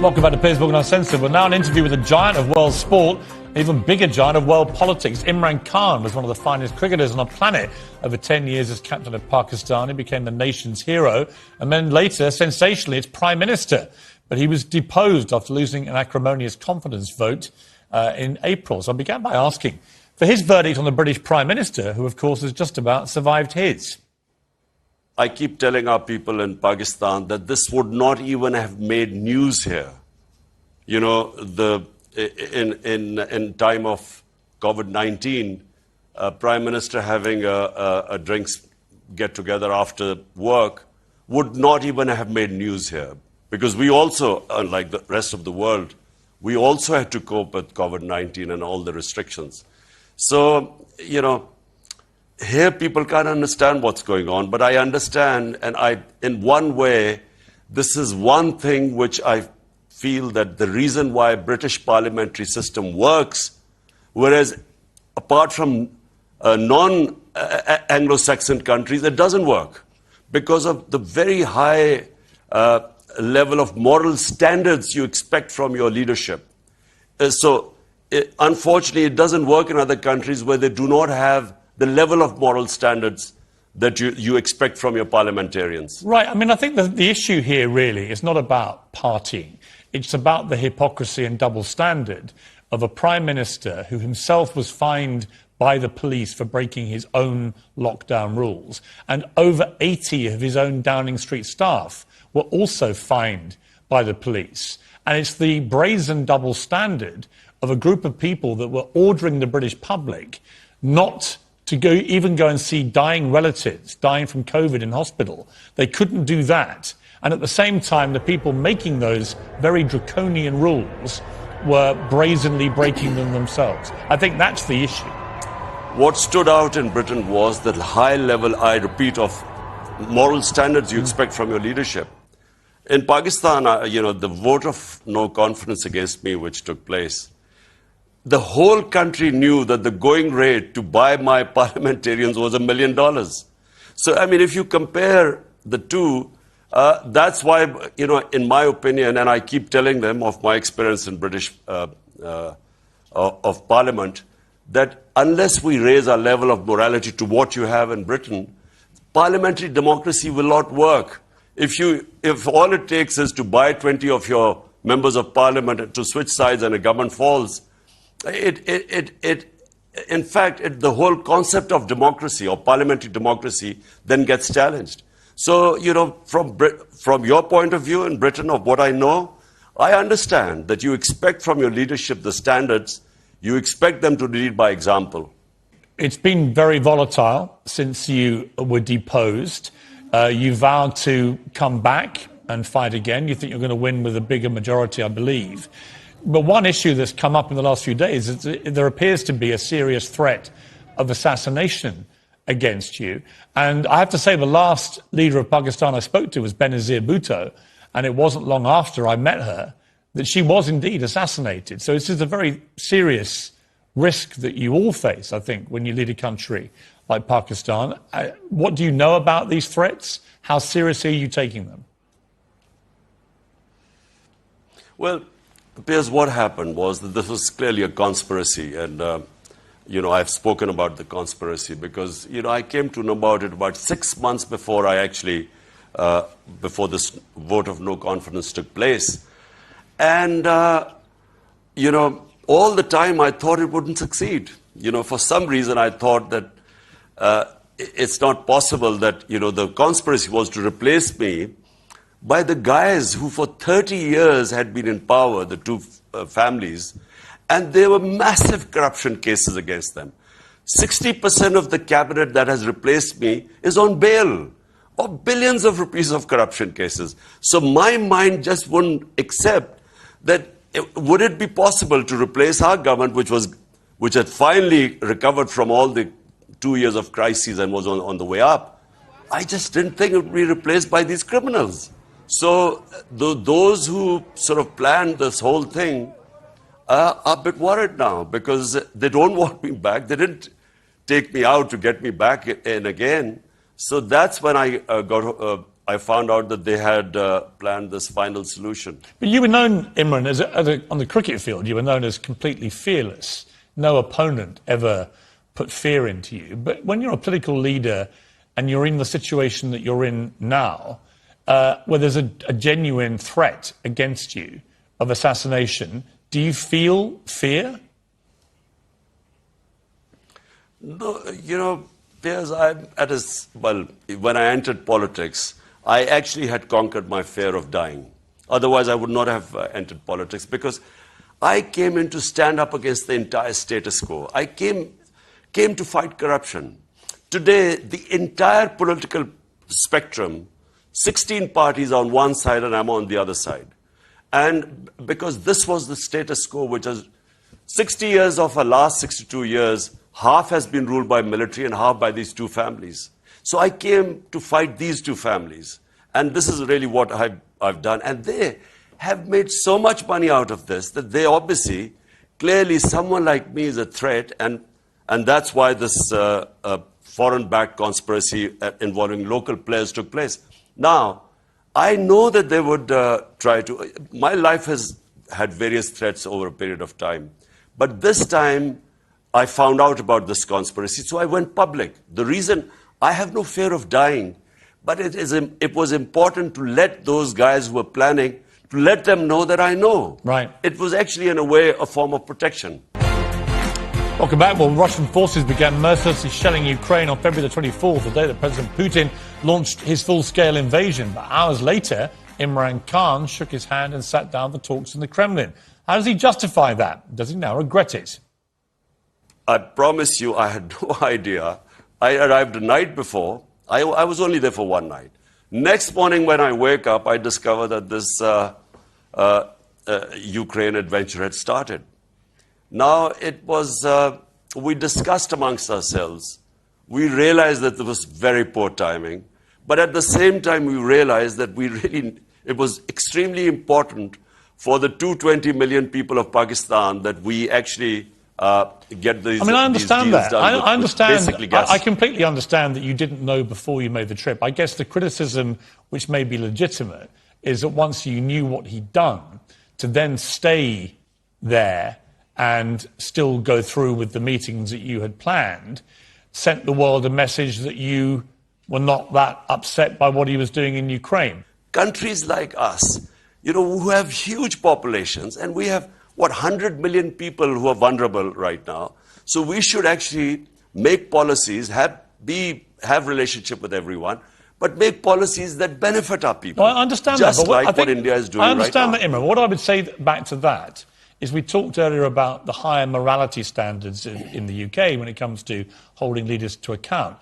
Welcome back to Piers Morgan Uncensored. Well, now an interview with a giant of world sport, an even bigger giant of world politics. Imran Khan was one of the finest cricketers on the planet. Over 10 years as captain of Pakistan, he became the nation's hero. And then later, sensationally, its prime minister. But he was deposed after losing an acrimonious confidence vote in April. So I began by asking for his verdict on the British Prime Minister, who, of course, has just about survived his. I keep telling our people in Pakistan that this would not even have made news here. You know, in time of COVID-19, Prime Minister having a drinks get-together after work would not even have made news here. Because we also, unlike the rest of the world, we also had to cope with COVID-19 and all the restrictions. So, you know, here people can't understand what's going on, but I understand, and in one way, this is one thing which I feel that the reason why British parliamentary system works, whereas apart from non-Anglo-Saxon countries, it doesn't work because of the very high level of moral standards you expect from your leadership. Unfortunately, it doesn't work in other countries where they do not have the level of moral standards that you expect from your parliamentarians. Right. I mean, I think the issue here really is not about partying. It's about the hypocrisy and double standard of a prime minister who himself was fined by the police for breaking his own lockdown rules. And over 80 of his own Downing Street staff were also fined by the police. And it's the brazen double standard of a group of people that were ordering the British public not to even go and see dying relatives, dying from COVID in hospital. They couldn't do that. And at the same time, the people making those very draconian rules were brazenly breaking them themselves. I think that's the issue. What stood out in Britain was the high level, I repeat, of moral standards you expect from your leadership. In Pakistan, the vote of no confidence against me, which took place, the whole country knew that the going rate to buy my parliamentarians was $1 million. So, I mean, if you compare the two, that's why, in my opinion, and I keep telling them of my experience in British of Parliament, that unless we raise our level of morality to what you have in Britain, parliamentary democracy will not work. If all it takes is to buy 20 of your members of Parliament to switch sides and a government falls, in fact, the whole concept of democracy or parliamentary democracy then gets challenged. So, from your point of view in Britain, of what I know, I understand that you expect from your leadership the standards, you expect them to lead by example. It's been very volatile since you were deposed. You vowed to come back and fight again. You think you're going to win with a bigger majority, I believe. But one issue that's come up in the last few days is that there appears to be a serious threat of assassination against you. And I have to say, the last leader of Pakistan I spoke to was Benazir Bhutto, and it wasn't long after I met her that she was indeed assassinated. So this is a very serious risk that you all face, I think, when you lead a country like Pakistan. What do you know about these threats? How seriously are you taking them? Well, Piers, what happened was that this was clearly a conspiracy, and I've spoken about the conspiracy because I came to know about it about 6 months before before this vote of no confidence took place, and all the time I thought it wouldn't succeed. For some reason I thought that it's not possible that the conspiracy was to replace me by the guys who for 30 years had been in power, the two families, and there were massive corruption cases against them. 60% of the cabinet that has replaced me is on bail of billions of rupees of corruption cases. So my mind just wouldn't accept that. Would it be possible to replace our government, which had finally recovered from all the 2 years of crises and was on the way up? I just didn't think it would be replaced by these criminals. So those who sort of planned this whole thing are a bit worried now because they don't want me back. They didn't take me out to get me back in again. So that's when I I found out that they had planned this final solution. But you were known, Imran, on the cricket field, you were known as completely fearless. No opponent ever put fear into you. But when you're a political leader and you're in the situation that you're in now, where there's a genuine threat against you of assassination, do you feel fear? No, you know, when I entered politics, I actually had conquered my fear of dying. Otherwise, I would not have entered politics, because I came in to stand up against the entire status quo. I came to fight corruption. Today, the entire political spectrum, 16 parties on one side and I'm on the other side. And because this was the status quo, which is 60 years of our last 62 years, half has been ruled by military and half by these two families. So I came to fight these two families. And this is really what I've done. And they have made so much money out of this that they obviously, clearly someone like me is a threat. And that's why this foreign-backed conspiracy involving local players took place. Now, I know that they would try to. My life has had various threats over a period of time. But this time, I found out about this conspiracy, so I went public. The reason, I have no fear of dying, but it was important to let those guys who were planning, to let them know that I know. Right. It was actually, in a way, a form of protection. Welcome back. Well, Russian forces began mercilessly shelling Ukraine on February the 24th, the day that President Putin launched his full-scale invasion. But hours later, Imran Khan shook his hand and sat down for talks in the Kremlin. How does he justify that? Does he now regret it? I promise you, I had no idea. I arrived the night before. I was only there for one night. Next morning when I wake up, I discover that this Ukraine adventure had started. Now, it was, we discussed amongst ourselves. We realized that there was very poor timing. But at the same time, we realized that it was extremely important for the 220 million people of Pakistan that we actually get these. I mean, I understand that. I understand. I completely understand that you didn't know before you made the trip. I guess the criticism, which may be legitimate, is that once you knew what he'd done, to then stay there and still go through with the meetings that you had planned, sent the world a message that you were not that upset by what he was doing in Ukraine. Countries like us, you know, who have huge populations, and we have, 100 million people who are vulnerable right now. So we should actually make policies, have relationship with everyone, but make policies that benefit our people. Well, I understand just that. But like what India is doing right now. I understand that, Imran. What I would say back to that is we talked earlier about the higher morality standards in the UK when it comes to holding leaders to account.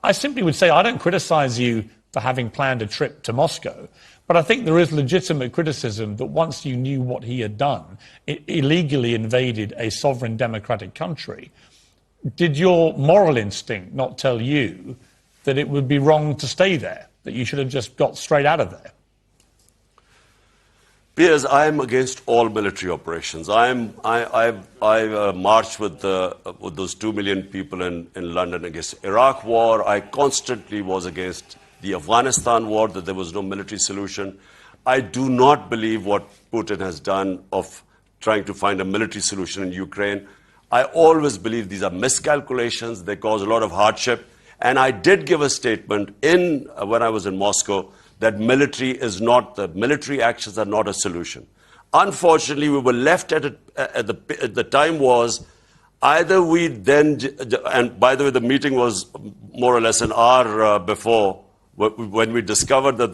I simply would say I don't criticise you for having planned a trip to Moscow, but I think there is legitimate criticism that once you knew what he had done, it illegally invaded a sovereign democratic country. Did your moral instinct not tell you that it would be wrong to stay there, that you should have just got straight out of there? Piers, I am against all military operations. I marched with those 2 million people in London against Iraq war. I constantly was against the Afghanistan war, that there was no military solution. I do not believe what Putin has done of trying to find a military solution in Ukraine. I always believe these are miscalculations. They cause a lot of hardship. And I did give a statement when I was in Moscow that military actions are not a solution. Unfortunately, we were left at the time was either we then, and by the way, the meeting was more or less an hour before when we discovered that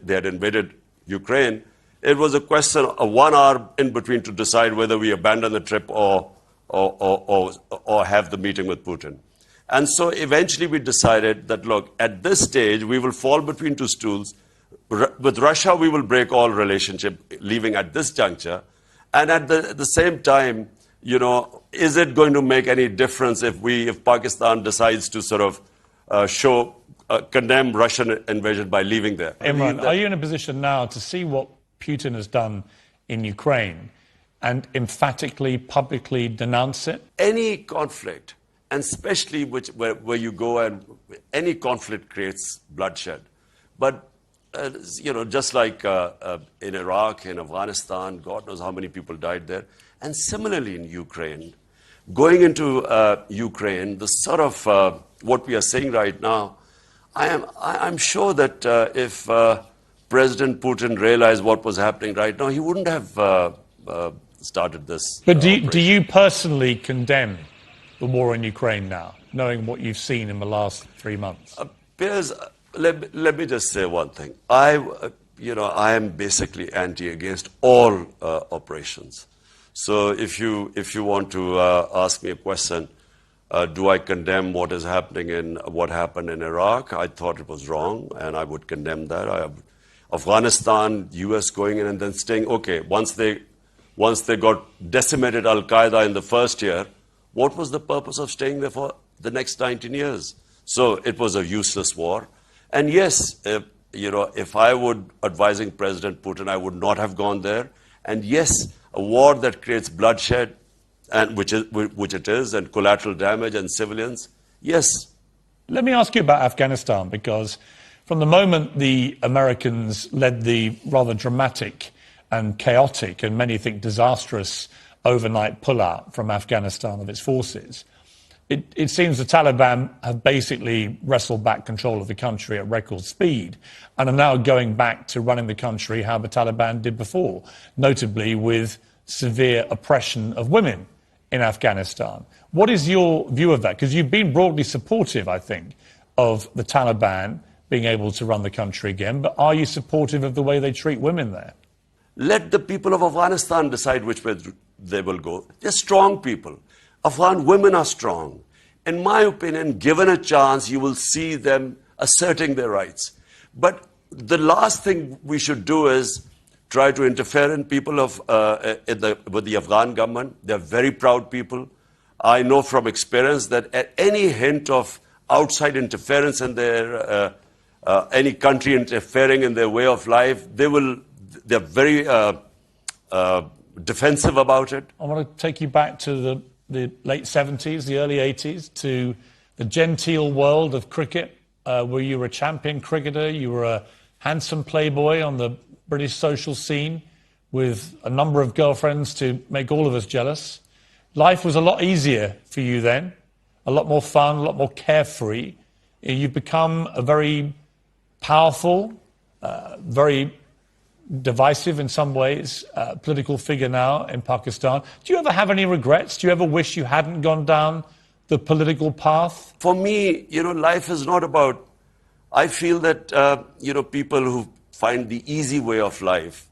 they had invaded Ukraine. It was a question of 1 hour in between to decide whether we abandon the trip or have the meeting with Putin. And so eventually we decided that, look, at this stage, we will fall between two stools. With Russia, we will break all relationship, leaving at this juncture. And at the same time, you know, is it going to make any difference if Pakistan decides to sort of condemn Russian invasion by leaving there? Imran, are you in a position now to see what Putin has done in Ukraine and emphatically, publicly denounce it? Any conflict, and especially where you go and any conflict creates bloodshed. But just like in Iraq, in Afghanistan, God knows how many people died there. And similarly in Ukraine, going into Ukraine, the sort of what we are saying right now, I'm sure that if President Putin realized what was happening right now, he wouldn't have started this. But do you personally condemn the war in Ukraine now, knowing what you've seen in the last 3 months? Piers, let me just say one thing. I am basically against all operations. So if you want to ask me a question, do I condemn what is happening in what happened in Iraq? I thought it was wrong, and I would condemn that. Afghanistan, U.S. going in and then staying. Okay, once they got decimated Al-Qaeda in the first year, what was the purpose of staying there for the next 19 years? So it was a useless war. And yes, if I would advising President Putin, I would not have gone there. And yes, a war that creates bloodshed, and which it is, and collateral damage and civilians, yes. Let me ask you about Afghanistan, because from the moment the Americans led the rather dramatic and chaotic, and many think disastrous, overnight pullout from Afghanistan of its forces, it seems the Taliban have basically wrestled back control of the country at record speed and are now going back to running the country how the Taliban did before, notably with severe oppression of women in Afghanistan. What is your view of that? Because you've been broadly supportive, I think, of the Taliban being able to run the country again, but are you supportive of the way they treat women there? Let the people of Afghanistan decide which way they will go. They're strong people. Afghan women are strong. In my opinion, given a chance, you will see them asserting their rights. But the last thing we should do is try to interfere in people with the Afghan government. They're very proud people. I know from experience that at any hint of outside interference in their any country interfering in their way of life, they're very defensive about it. I want to take you back to the late 70s, the early 80s, to the genteel world of cricket, where you were a champion cricketer, you were a handsome playboy on the British social scene with a number of girlfriends to make all of us jealous. Life was a lot easier for you then, a lot more fun, a lot more carefree. You've become a very powerful, very divisive in some ways, political figure now in Pakistan. Do you ever have any regrets? Do you ever wish you hadn't gone down the political path? For me, life is not about, I feel that, people who find the easy way of life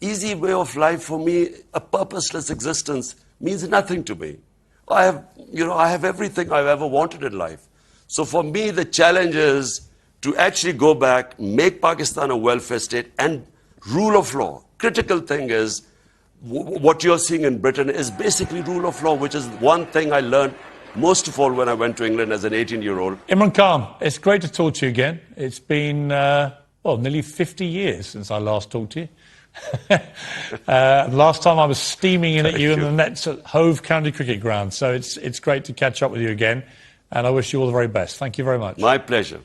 for me, a purposeless existence means nothing to me. I have everything I've ever wanted in life. So for me, the challenge is to actually go back, make Pakistan a welfare state, and rule of law. Critical thing is what you're seeing in Britain is basically rule of law, which is one thing I learned most of all when I went to England as an 18-year-old. Imran Khan, it's great to talk to you again. It's been, nearly 50 years since I last talked to you. Last time I was steaming in at you in the nets at Hove County Cricket Ground. So it's great to catch up with you again. And I wish you all the very best. Thank you very much. My pleasure.